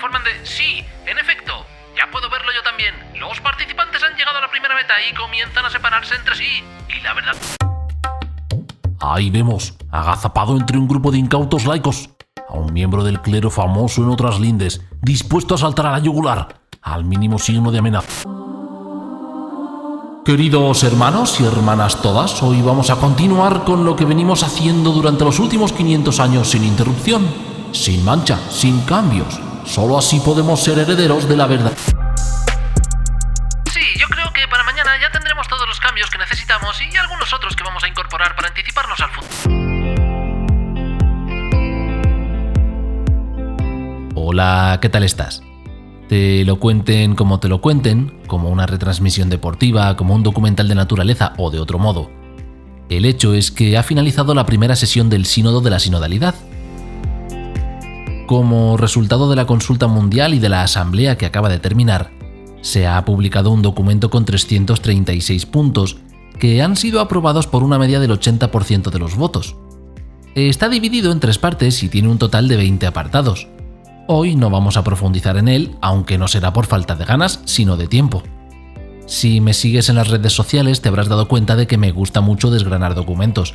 informan de... Sí, en efecto, ya puedo verlo yo también. Los participantes han llegado a la primera meta y comienzan a separarse entre sí. Y la verdad... Ahí vemos, agazapado entre un grupo de incautos laicos, a un miembro del clero famoso en otras lindes, dispuesto a saltar a la yugular, al mínimo signo de amenaza. Queridos hermanos y hermanas todas, hoy vamos a continuar con lo que venimos haciendo durante los últimos 500 años sin interrupción, sin mancha, sin cambios. Solo así podemos ser herederos de la verdad. Sí, yo creo que para mañana ya tendremos todos los cambios que necesitamos y algunos otros que vamos a incorporar para anticiparnos al futuro. Hola, ¿qué tal estás? Te lo cuenten como te lo cuenten, como una retransmisión deportiva, como un documental de naturaleza o de otro modo. El hecho es que ha finalizado la primera sesión del Sínodo de la Sinodalidad. Como resultado de la consulta mundial y de la asamblea que acaba de terminar, se ha publicado un documento con 336 puntos que han sido aprobados por una media del 80% de los votos. Está dividido en 3 partes y tiene un total de 20 apartados. Hoy no vamos a profundizar en él, aunque no será por falta de ganas, sino de tiempo. Si me sigues en las redes sociales te habrás dado cuenta de que me gusta mucho desgranar documentos,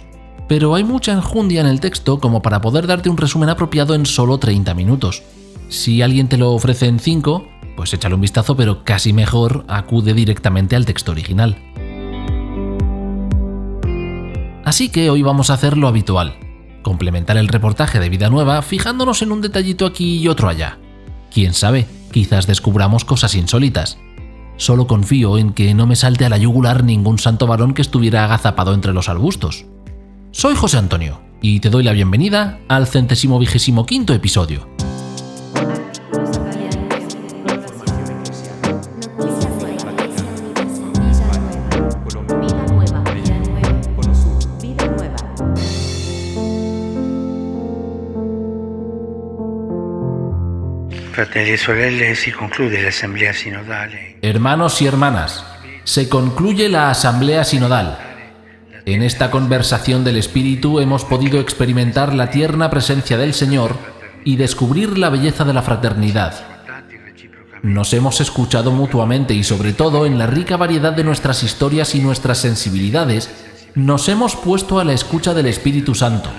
pero hay mucha enjundia en el texto como para poder darte un resumen apropiado en solo 30 minutos. Si alguien te lo ofrece en 5, pues échale un vistazo, pero casi mejor acude directamente al texto original. Así que hoy vamos a hacer lo habitual. Complementar el reportaje de Vida Nueva fijándonos en un detallito aquí y otro allá. Quién sabe, quizás descubramos cosas insólitas. Solo confío en que no me salte a la yugular ningún santo varón que estuviera agazapado entre los arbustos. Soy José Antonio y te doy la bienvenida al 125º episodio. Fratelli e sorelle, si conclude l'assemblea sinodale. Hermanos y hermanas, se concluye la asamblea sinodal. En esta conversación del Espíritu hemos podido experimentar la tierna presencia del Señor y descubrir la belleza de la fraternidad. Nos hemos escuchado mutuamente y sobre todo en la rica variedad de nuestras historias y nuestras sensibilidades, nos hemos puesto a la escucha del Espíritu Santo.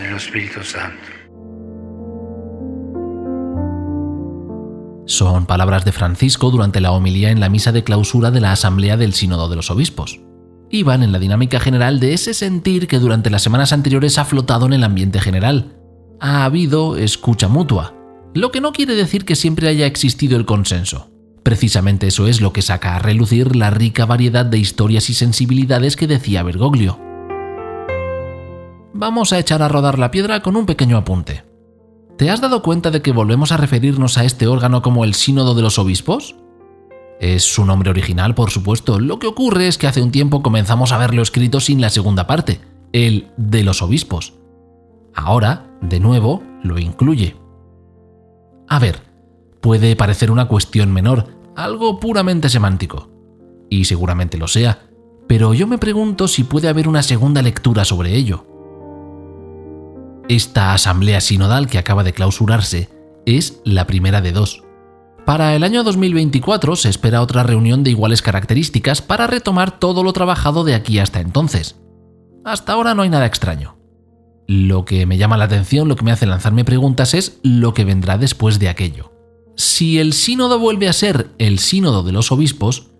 Son palabras de Francisco durante la homilía en la misa de clausura de la Asamblea del Sínodo de los Obispos. Y van en la dinámica general de ese sentir que durante las semanas anteriores ha flotado en el ambiente general. Ha habido escucha mutua, lo que no quiere decir que siempre haya existido el consenso. Precisamente eso es lo que saca a relucir la rica variedad de historias y sensibilidades que decía Bergoglio. Vamos a echar a rodar la piedra con un pequeño apunte. ¿Te has dado cuenta de que volvemos a referirnos a este órgano como el Sínodo de los Obispos? Es su nombre original, por supuesto. Lo que ocurre es que hace un tiempo comenzamos a verlo escrito sin la segunda parte, el de los obispos. Ahora, de nuevo, lo incluye. A ver, puede parecer una cuestión menor, algo puramente semántico. Y seguramente lo sea, pero yo me pregunto si puede haber una segunda lectura sobre ello. Esta asamblea sinodal que acaba de clausurarse es la primera de 2. Para el año 2024 se espera otra reunión de iguales características para retomar todo lo trabajado de aquí hasta entonces. Hasta ahora no hay nada extraño. Lo que me llama la atención, lo que me hace lanzarme preguntas es lo que vendrá después de aquello. Si el sínodo vuelve a ser el sínodo de los obispos,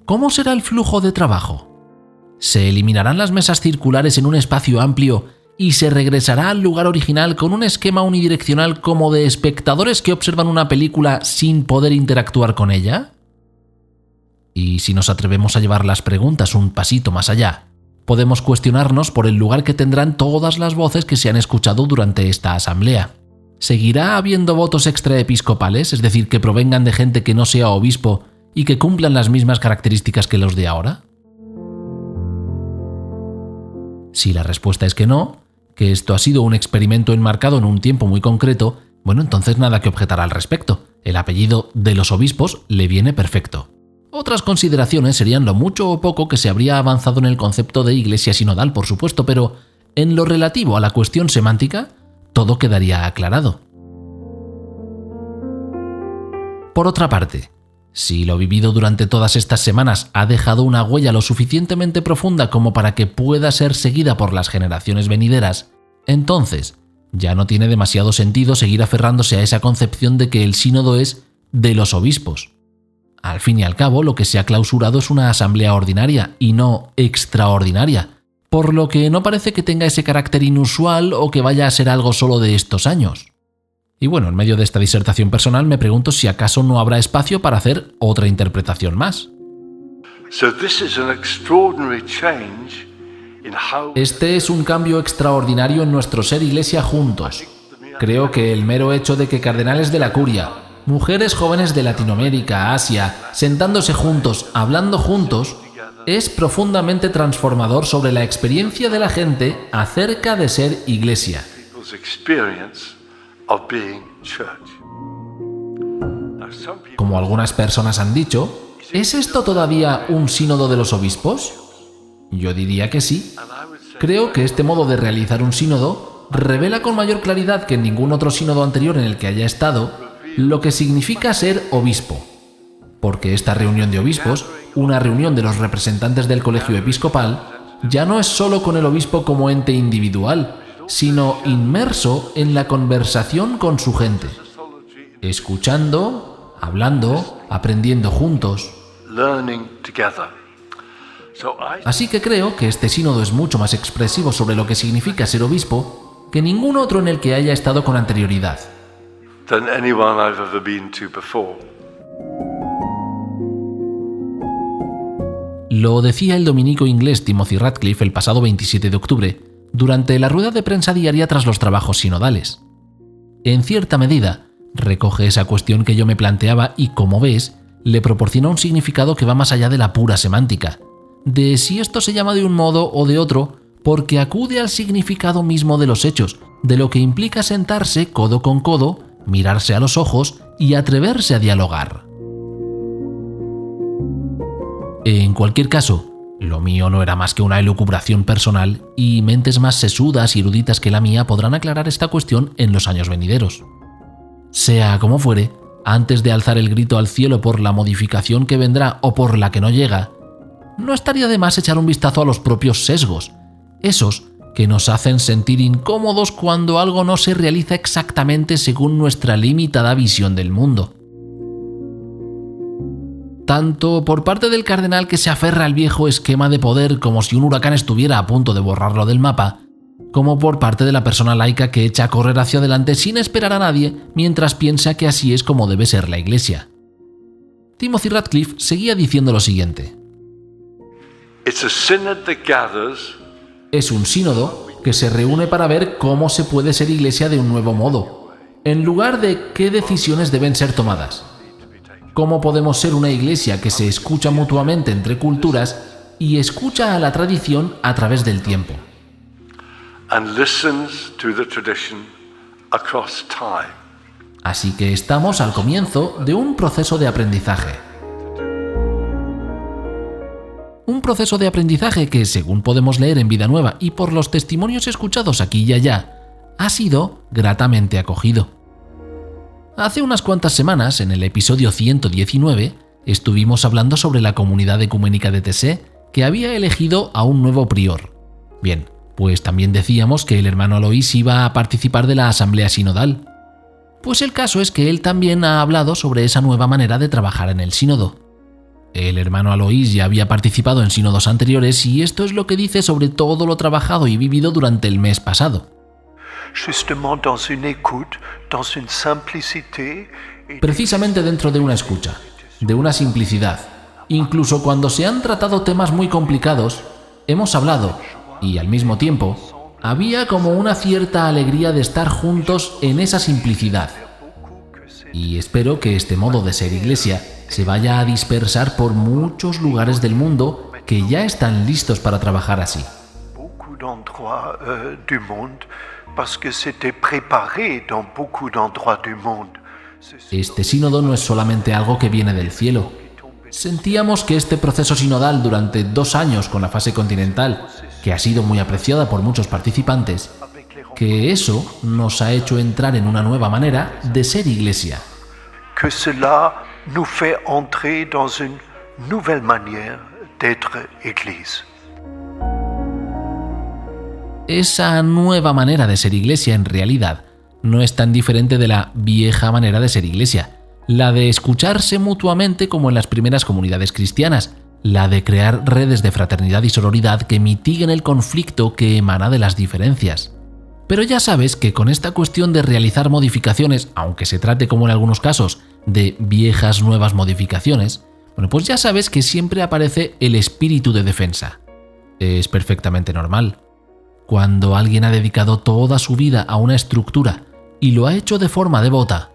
¿cómo será el flujo de trabajo? ¿Se eliminarán las mesas circulares en un espacio amplio y se regresará al lugar original con un esquema unidireccional como de espectadores que observan una película sin poder interactuar con ella? Y si nos atrevemos a llevar las preguntas un pasito más allá, podemos cuestionarnos por el lugar que tendrán todas las voces que se han escuchado durante esta asamblea. ¿Seguirá habiendo votos extraepiscopales, es decir, que provengan de gente que no sea obispo y que cumplan las mismas características que los de ahora? Si la respuesta es que no, que esto ha sido un experimento enmarcado en un tiempo muy concreto, bueno, entonces nada que objetar al respecto. El apellido de los obispos le viene perfecto. Otras consideraciones serían lo mucho o poco que se habría avanzado en el concepto de iglesia sinodal, por supuesto, pero en lo relativo a la cuestión semántica, todo quedaría aclarado. Por otra parte, si lo vivido durante todas estas semanas ha dejado una huella lo suficientemente profunda como para que pueda ser seguida por las generaciones venideras, entonces ya no tiene demasiado sentido seguir aferrándose a esa concepción de que el sínodo es de los obispos. Al fin y al cabo, lo que se ha clausurado es una asamblea ordinaria y no extraordinaria, por lo que no parece que tenga ese carácter inusual o que vaya a ser algo solo de estos años. Y bueno, en medio de esta disertación personal me pregunto si acaso no habrá espacio para hacer otra interpretación más. Este es un cambio extraordinario en nuestro ser Iglesia juntos. Creo que el mero hecho de que cardenales de la Curia, mujeres jóvenes de Latinoamérica, Asia, sentándose juntos, hablando juntos, es profundamente transformador sobre la experiencia de la gente acerca de ser Iglesia. Como algunas personas han dicho, ¿es esto todavía un sínodo de los obispos? Yo diría que sí. Creo que este modo de realizar un sínodo revela con mayor claridad que en ningún otro sínodo anterior en el que haya estado lo que significa ser obispo. Porque esta reunión de obispos, una reunión de los representantes del colegio episcopal, ya no es solo con el obispo como ente individual, sino inmerso en la conversación con su gente, escuchando, hablando, aprendiendo juntos. Así que creo que este sínodo es mucho más expresivo sobre lo que significa ser obispo que ningún otro en el que haya estado con anterioridad. Lo decía el dominico inglés Timothy Ratcliffe el pasado 27 de octubre, durante la rueda de prensa diaria tras los trabajos sinodales. En cierta medida, recoge esa cuestión que yo me planteaba y, como ves, le proporciona un significado que va más allá de la pura semántica, de si esto se llama de un modo o de otro, porque acude al significado mismo de los hechos, de lo que implica sentarse codo con codo, mirarse a los ojos y atreverse a dialogar. En cualquier caso, lo mío no era más que una elucubración personal y mentes más sesudas y eruditas que la mía podrán aclarar esta cuestión en los años venideros. Sea como fuere, antes de alzar el grito al cielo por la modificación que vendrá o por la que no llega, no estaría de más echar un vistazo a los propios sesgos, esos que nos hacen sentir incómodos cuando algo no se realiza exactamente según nuestra limitada visión del mundo. Tanto por parte del cardenal que se aferra al viejo esquema de poder como si un huracán estuviera a punto de borrarlo del mapa, como por parte de la persona laica que echa a correr hacia adelante sin esperar a nadie mientras piensa que así es como debe ser la Iglesia. Timothy Ratcliffe seguía diciendo lo siguiente. Es un sínodo que se reúne para ver cómo se puede ser Iglesia de un nuevo modo, en lugar de qué decisiones deben ser tomadas. ¿Cómo podemos ser una Iglesia que se escucha mutuamente entre culturas y escucha a la tradición a través del tiempo? Así que estamos al comienzo de un proceso de aprendizaje. Un proceso de aprendizaje que, según podemos leer en Vida Nueva y por los testimonios escuchados aquí y allá, ha sido gratamente acogido. Hace unas cuantas semanas, en el episodio 119, estuvimos hablando sobre la comunidad ecuménica de Tessé, que había elegido a un nuevo prior. Bien, pues también decíamos que el hermano Alois iba a participar de la asamblea sinodal. Pues el caso es que él también ha hablado sobre esa nueva manera de trabajar en el sínodo. El hermano Alois ya había participado en sínodos anteriores y esto es lo que dice sobre todo lo trabajado y vivido durante el mes pasado. Precisamente dentro de una escucha, de una simplicidad. Incluso cuando se han tratado temas muy complicados, hemos hablado, y al mismo tiempo, había como una cierta alegría de estar juntos en esa simplicidad. Y espero que este modo de ser Iglesia se vaya a dispersar por muchos lugares del mundo que ya están listos para trabajar así. Este sínodo no es solamente algo que viene del cielo. Sentíamos que este proceso sinodal durante 2 años con la fase continental, que ha sido muy apreciada por muchos participantes, que eso nos ha hecho entrar en una nueva manera de ser Iglesia. Que cela nous fait entrer dans une nouvelle manière d'être Église. Esa nueva manera de ser iglesia en realidad no es tan diferente de la vieja manera de ser iglesia, la de escucharse mutuamente como en las primeras comunidades cristianas, la de crear redes de fraternidad y sororidad que mitiguen el conflicto que emana de las diferencias. Pero ya sabes que con esta cuestión de realizar modificaciones, aunque se trate como en algunos casos de viejas nuevas modificaciones, bueno, pues ya sabes que siempre aparece el espíritu de defensa. Es perfectamente normal. Cuando alguien ha dedicado toda su vida a una estructura y lo ha hecho de forma devota,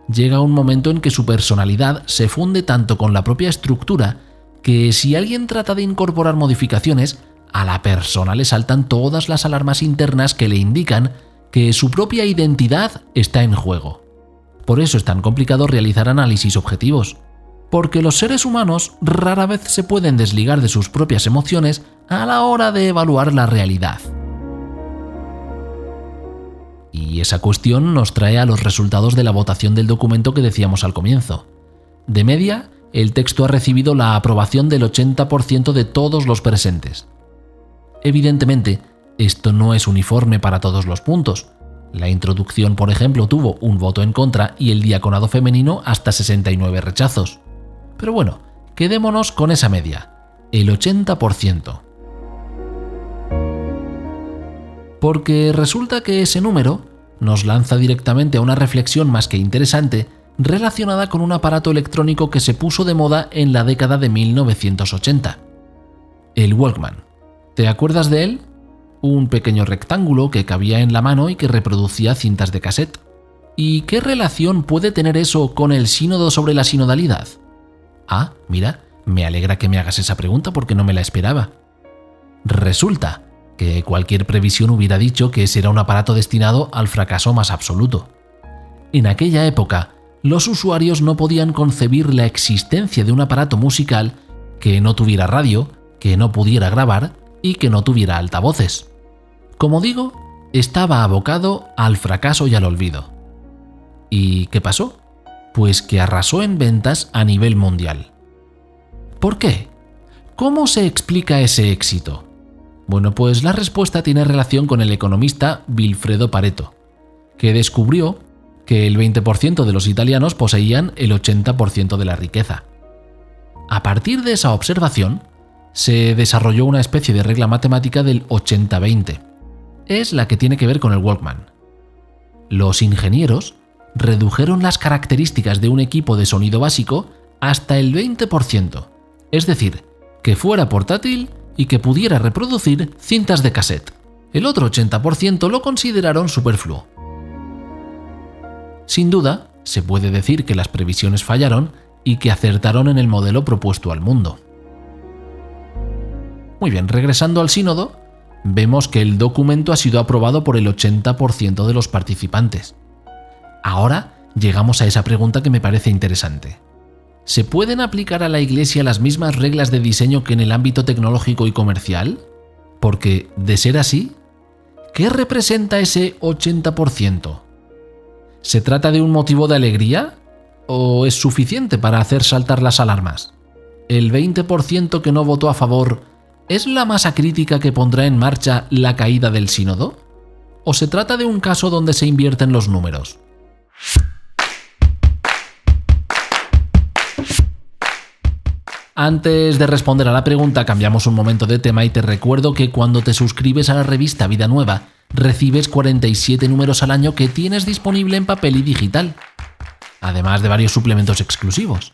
llega un momento en que su personalidad se funde tanto con la propia estructura que si alguien trata de incorporar modificaciones, a la persona le saltan todas las alarmas internas que le indican que su propia identidad está en juego. Por eso es tan complicado realizar análisis objetivos, porque los seres humanos rara vez se pueden desligar de sus propias emociones a la hora de evaluar la realidad. Y esa cuestión nos trae a los resultados de la votación del documento que decíamos al comienzo. De media, el texto ha recibido la aprobación del 80% de todos los presentes. Evidentemente, esto no es uniforme para todos los puntos. La introducción, por ejemplo, tuvo un voto en contra y el diaconado femenino hasta 69 rechazos. Pero bueno, quedémonos con esa media, el 80%. Porque resulta que ese número nos lanza directamente a una reflexión más que interesante relacionada con un aparato electrónico que se puso de moda en la década de 1980. El Walkman. ¿Te acuerdas de él? Un pequeño rectángulo que cabía en la mano y que reproducía cintas de cassette. ¿Y qué relación puede tener eso con el sínodo sobre la sinodalidad? Ah, mira, me alegra que me hagas esa pregunta porque no me la esperaba. Resulta que cualquier previsión hubiera dicho que ese era un aparato destinado al fracaso más absoluto. En aquella época, los usuarios no podían concebir la existencia de un aparato musical que no tuviera radio, que no pudiera grabar y que no tuviera altavoces. Como digo, estaba abocado al fracaso y al olvido. ¿Y qué pasó? Pues que arrasó en ventas a nivel mundial. ¿Por qué? ¿Cómo se explica ese éxito? Bueno, pues la respuesta tiene relación con el economista Vilfredo Pareto, que descubrió que el 20% de los italianos poseían el 80% de la riqueza. A partir de esa observación, se desarrolló una especie de regla matemática del 80-20. Es la que tiene que ver con el Walkman. Los ingenieros redujeron las características de un equipo de sonido básico hasta el 20%, es decir, que fuera portátil y que pudiera reproducir cintas de cassette. El otro 80% lo consideraron superfluo. Sin duda, se puede decir que las previsiones fallaron y que acertaron en el modelo propuesto al mundo. Muy bien, regresando al sínodo, vemos que el documento ha sido aprobado por el 80% de los participantes. Ahora llegamos a esa pregunta que me parece interesante. ¿Se pueden aplicar a la Iglesia las mismas reglas de diseño que en el ámbito tecnológico y comercial? Porque, de ser así, ¿qué representa ese 80%? ¿Se trata de un motivo de alegría? ¿O es suficiente para hacer saltar las alarmas? ¿El 20% que no votó a favor es la masa crítica que pondrá en marcha la caída del sínodo? ¿O se trata de un caso donde se invierten los números? Antes de responder a la pregunta, cambiamos un momento de tema y te recuerdo que cuando te suscribes a la revista Vida Nueva, recibes 47 números al año que tienes disponible en papel y digital, además de varios suplementos exclusivos.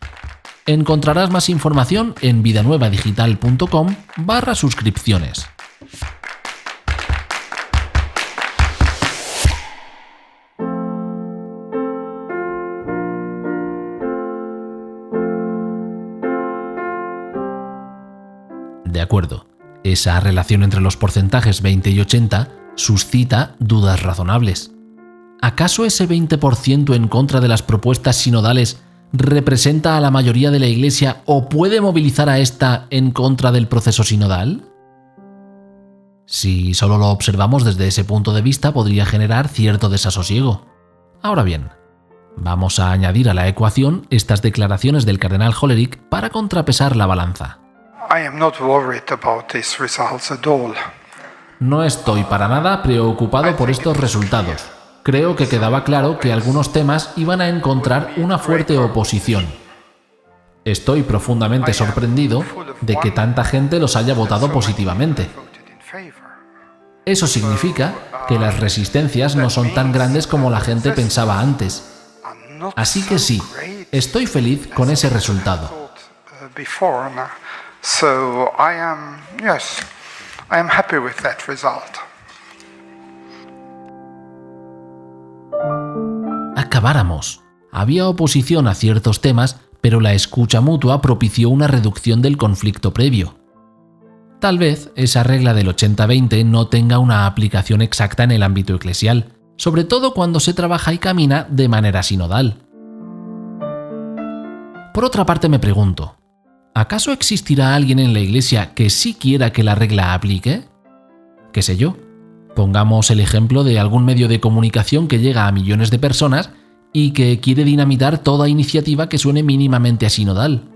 Encontrarás más información en vidanuevadigital.com/suscripciones. De acuerdo, esa relación entre los porcentajes 20 y 80 suscita dudas razonables. ¿Acaso ese 20% en contra de las propuestas sinodales representa a la mayoría de la Iglesia o puede movilizar a esta en contra del proceso sinodal? Si solo lo observamos desde ese punto de vista, podría generar cierto desasosiego. Ahora bien, Vamos a añadir a la ecuación estas declaraciones del cardenal Hollerich para contrapesar la balanza. I am not worried about these results at all. No estoy para nada preocupado por estos resultados. Creo que quedaba claro que algunos temas iban a encontrar una fuerte oposición. Estoy profundamente sorprendido de que tanta gente los haya votado positivamente. Eso significa que las resistencias no son tan grandes como la gente pensaba antes. Así que sí, estoy feliz con ese resultado. So I am happy with that result. Acabáramos. Había oposición a ciertos temas, pero la escucha mutua propició una reducción del conflicto previo. Tal vez esa regla del 80-20 no tenga una aplicación exacta en el ámbito eclesial, sobre todo cuando se trabaja y camina de manera sinodal. Por otra parte me pregunto, ¿acaso existirá alguien en la Iglesia que sí quiera que la regla aplique? ¿Qué sé yo? Pongamos el ejemplo de algún medio de comunicación que llega a millones de personas y que quiere dinamitar toda iniciativa que suene mínimamente a sinodal.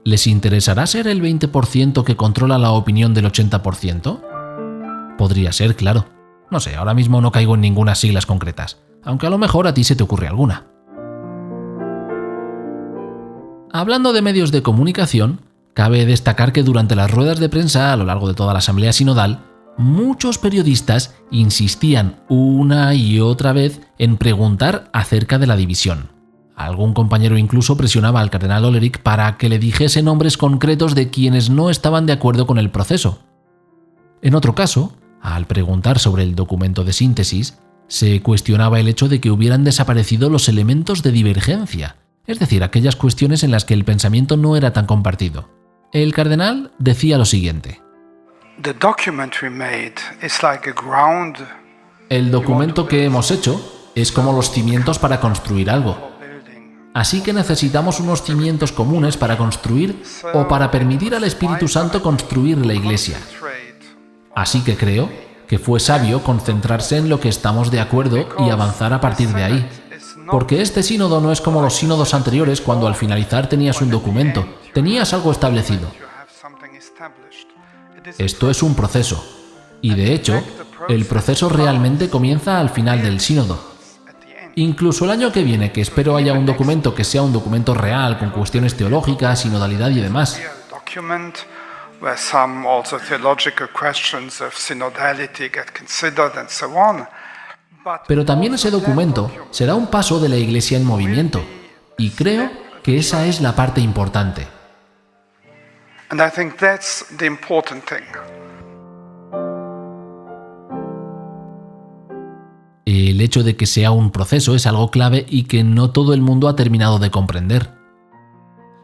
¿Les interesará ser el 20% que controla la opinión del 80%? Podría ser, claro. No sé, ahora mismo no caigo en ninguna siglas concretas, aunque a lo mejor a ti se te ocurre alguna. Hablando de medios de comunicación, cabe destacar que durante las ruedas de prensa a lo largo de toda la Asamblea Sinodal, muchos periodistas insistían una y otra vez en preguntar acerca de la división. Algún compañero incluso presionaba al cardenal Hollerich para que le dijese nombres concretos de quienes no estaban de acuerdo con el proceso. En otro caso, al preguntar sobre el documento de síntesis, se cuestionaba el hecho de que hubieran desaparecido los elementos de divergencia, es decir, aquellas cuestiones en las que el pensamiento no era tan compartido. El cardenal decía lo siguiente: el documento que hemos hecho es como los cimientos para construir algo. Así que necesitamos unos cimientos comunes para construir o para permitir al Espíritu Santo construir la Iglesia. Así que creo que fue sabio concentrarse en lo que estamos de acuerdo y avanzar a partir de ahí. Porque este sínodo no es como los sínodos anteriores cuando al finalizar tenías un documento, tenías algo establecido. Esto es un proceso. Y de hecho, el proceso realmente comienza al final del sínodo. Incluso el año que viene, que espero haya un documento que sea un documento real, con cuestiones teológicas, sinodalidad y demás. Pero también ese documento será un paso de la Iglesia en movimiento. Y creo que esa es la parte importante. El hecho de que sea un proceso es algo clave y que no todo el mundo ha terminado de comprender.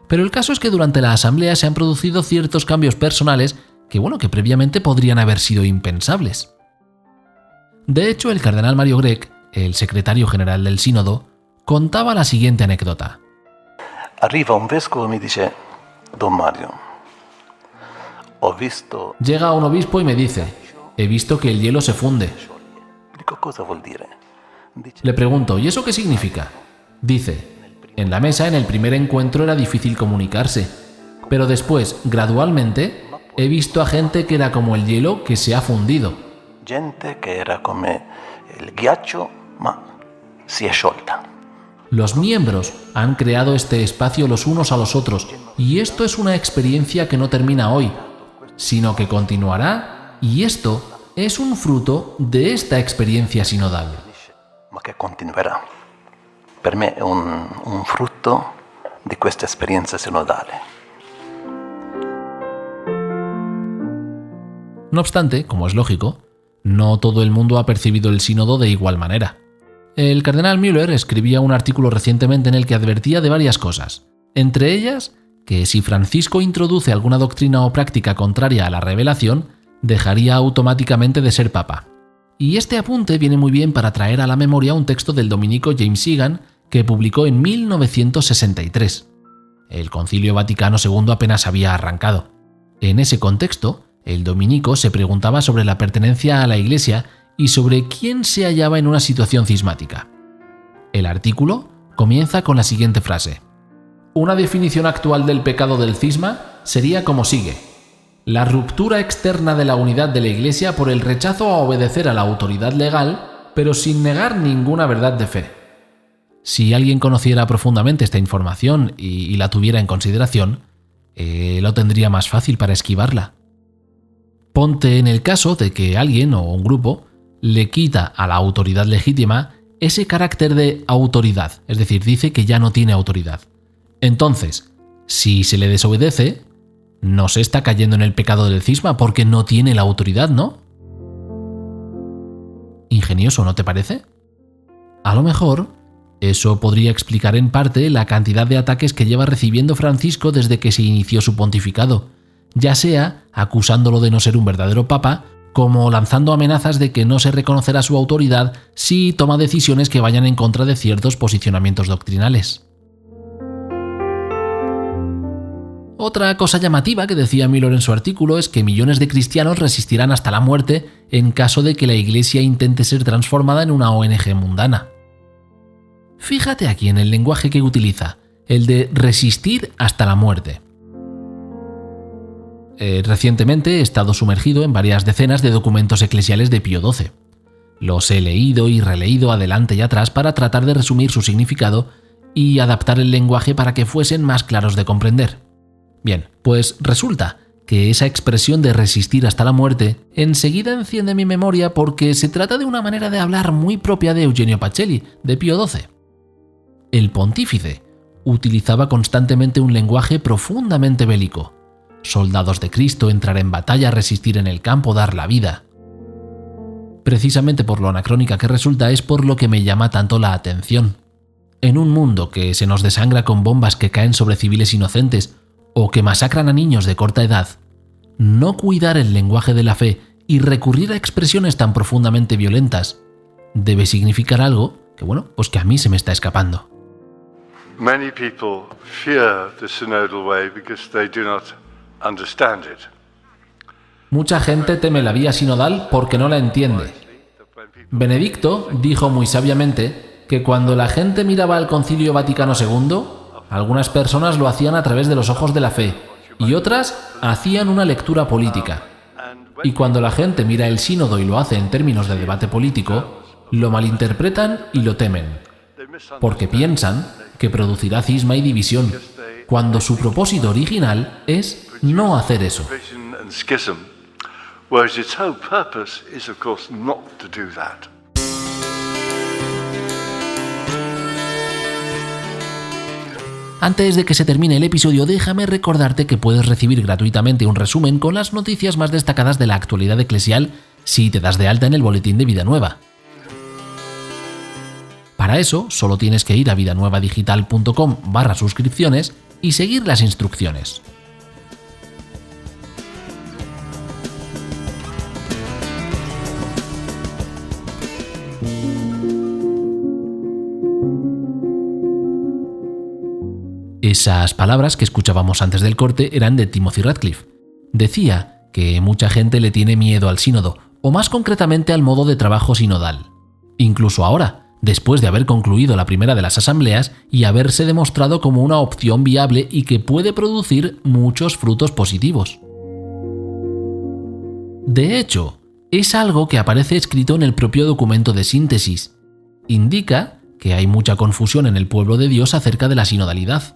Pero el caso es que durante la asamblea se han producido ciertos cambios personales que previamente podrían haber sido impensables. De hecho, el cardenal Mario Grech, el secretario general del sínodo, contaba la siguiente anécdota. Arriva un vescovo y me dice: Don Mario, ho visto... Llega un obispo y me dice: he visto que el hielo se funde. Cosa vuol dire? Le pregunto: ¿y eso qué significa? Dice: en la mesa en el primer encuentro era difícil comunicarse, pero después, gradualmente, he visto a gente que era como el hielo que se ha fundido. Gente que era como el ghiaccio, ma si è sciolta. Los miembros han creado este espacio los unos a los otros, y esto es una experiencia que no termina hoy, sino que continuará, y esto es un fruto de esta experiencia sinodal. Ma che continuerà. Per me è un frutto di questa esperienza sinodale. No obstante, como es lógico, no todo el mundo ha percibido el sínodo de igual manera. El cardenal Müller escribía un artículo recientemente en el que advertía de varias cosas, entre ellas que si Francisco introduce alguna doctrina o práctica contraria a la revelación, dejaría automáticamente de ser papa. Y este apunte viene muy bien para traer a la memoria un texto del dominico James Egan que publicó en 1963. El Concilio Vaticano II apenas había arrancado. En ese contexto, el dominico se preguntaba sobre la pertenencia a la Iglesia y sobre quién se hallaba en una situación cismática. El artículo comienza con la siguiente frase. Una definición actual del pecado del cisma sería como sigue: la ruptura externa de la unidad de la Iglesia por el rechazo a obedecer a la autoridad legal, pero sin negar ninguna verdad de fe. Si alguien conociera profundamente esta información y la tuviera en consideración, lo tendría más fácil para esquivarla. Ponte en el caso de que alguien o un grupo le quita a la autoridad legítima ese carácter de autoridad, es decir, dice que ya no tiene autoridad. Entonces, si se le desobedece, no se está cayendo en el pecado del cisma porque no tiene la autoridad, ¿no? Ingenioso, ¿no te parece? A lo mejor, eso podría explicar en parte la cantidad de ataques que lleva recibiendo Francisco desde que se inició su pontificado, ya sea acusándolo de no ser un verdadero papa, como lanzando amenazas de que no se reconocerá su autoridad si toma decisiones que vayan en contra de ciertos posicionamientos doctrinales. Otra cosa llamativa que decía Miller en su artículo es que millones de cristianos resistirán hasta la muerte en caso de que la Iglesia intente ser transformada en una ONG mundana. Fíjate aquí en el lenguaje que utiliza, el de resistir hasta la muerte. Recientemente he estado sumergido en varias decenas de documentos eclesiales de Pío XII. Los he leído y releído adelante y atrás para tratar de resumir su significado y adaptar el lenguaje para que fuesen más claros de comprender. Bien, pues resulta que esa expresión de resistir hasta la muerte enseguida enciende mi memoria porque se trata de una manera de hablar muy propia de Eugenio Pacelli, de Pío XII. El pontífice utilizaba constantemente un lenguaje profundamente bélico. Soldados de Cristo, entrar en batalla, resistir en el campo, dar la vida. Precisamente por lo anacrónica que resulta es por lo que me llama tanto la atención. En un mundo que se nos desangra con bombas que caen sobre civiles inocentes o que masacran a niños de corta edad, no cuidar el lenguaje de la fe y recurrir a expresiones tan profundamente violentas debe significar algo que, pues que a mí se me está escapando. Many people fear the synodal way because they do not understand it. Mucha gente teme la vía sinodal porque no la entiende. Benedicto dijo muy sabiamente que cuando la gente miraba al Concilio Vaticano II, algunas personas lo hacían a través de los ojos de la fe y otras hacían una lectura política. Y cuando la gente mira el sínodo y lo hace en términos de debate político, lo malinterpretan y lo temen, porque piensan que producirá cisma y división, cuando su propósito original es no hacer eso. Antes de que se termine el episodio, déjame recordarte que puedes recibir gratuitamente un resumen con las noticias más destacadas de la actualidad eclesial si te das de alta en el boletín de Vida Nueva. Para eso, solo tienes que ir a vidanuevadigital.com/suscripciones y seguir las instrucciones. Esas palabras que escuchábamos antes del corte eran de Timothy Ratcliffe. Decía que mucha gente le tiene miedo al sínodo, o más concretamente al modo de trabajo sinodal. Incluso ahora, después de haber concluido la primera de las asambleas y haberse demostrado como una opción viable y que puede producir muchos frutos positivos. De hecho, es algo que aparece escrito en el propio documento de síntesis. Indica que hay mucha confusión en el pueblo de Dios acerca de la sinodalidad.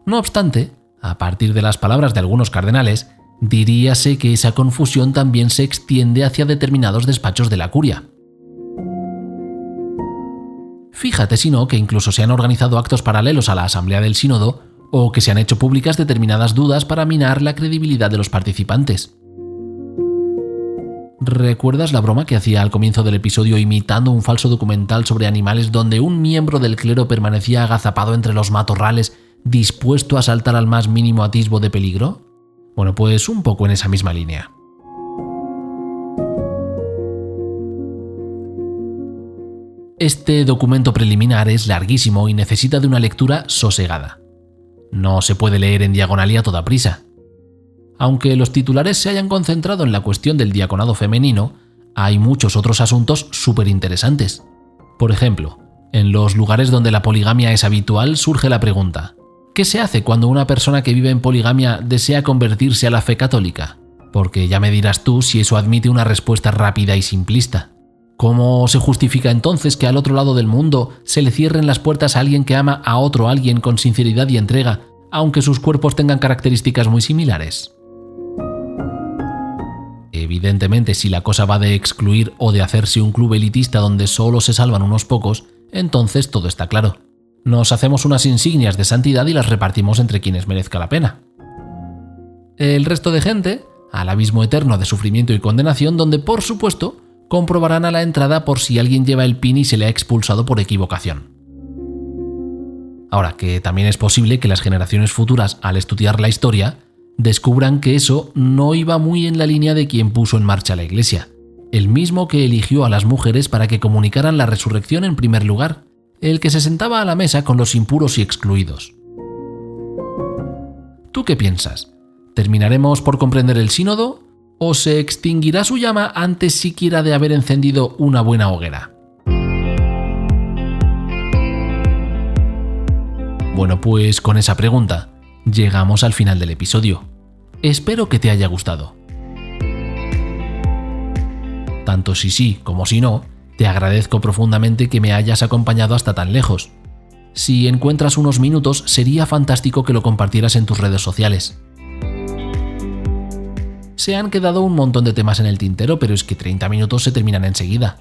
No obstante, a partir de las palabras de algunos cardenales, diríase que esa confusión también se extiende hacia determinados despachos de la curia. Fíjate si no que incluso se han organizado actos paralelos a la asamblea del sínodo o que se han hecho públicas determinadas dudas para minar la credibilidad de los participantes. ¿Recuerdas la broma que hacía al comienzo del episodio imitando un falso documental sobre animales donde un miembro del clero permanecía agazapado entre los matorrales dispuesto a saltar al más mínimo atisbo de peligro? Bueno, pues un poco en esa misma línea. Este documento preliminar es larguísimo y necesita de una lectura sosegada. No se puede leer en diagonal y a toda prisa. Aunque los titulares se hayan concentrado en la cuestión del diaconado femenino, hay muchos otros asuntos súper interesantes. Por ejemplo, En los lugares donde la poligamia es habitual surge la pregunta: ¿qué se hace cuando una persona que vive en poligamia desea convertirse a la fe católica? Porque ya me dirás tú si eso admite una respuesta rápida y simplista. ¿Cómo se justifica entonces que al otro lado del mundo se le cierren las puertas a alguien que ama a otro alguien con sinceridad y entrega, aunque sus cuerpos tengan características muy similares? Evidentemente, si la cosa va de excluir o de hacerse un club elitista donde solo se salvan unos pocos, entonces todo está claro. Nos hacemos unas insignias de santidad y las repartimos entre quienes merezca la pena. El resto de gente, al abismo eterno de sufrimiento y condenación, donde por supuesto comprobarán a la entrada por si alguien lleva el pin y se le ha expulsado por equivocación. Ahora, que también es posible que las generaciones futuras, al estudiar la historia, descubran que eso no iba muy en la línea de quien puso en marcha la Iglesia, el mismo que eligió a las mujeres para que comunicaran la resurrección en primer lugar, el que se sentaba a la mesa con los impuros y excluidos. ¿Tú qué piensas? ¿Terminaremos por comprender el sínodo o se extinguirá su llama antes siquiera de haber encendido una buena hoguera? Bueno, pues con esa pregunta llegamos al final del episodio. Espero que te haya gustado. Tanto si sí como si no, te agradezco profundamente que me hayas acompañado hasta tan lejos. Si encuentras unos minutos, sería fantástico que lo compartieras en tus redes sociales. Se han quedado un montón de temas en el tintero, pero es que 30 minutos se terminan enseguida.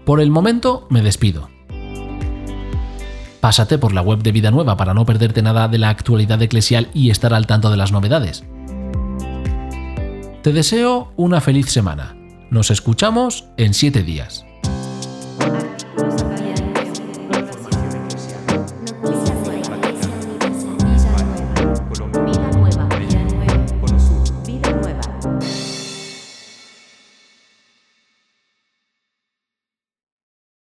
Por el momento, me despido. Pásate por la web de Vida Nueva para no perderte nada de la actualidad eclesial y estar al tanto de las novedades. Te deseo una feliz semana. Nos escuchamos en 7 días.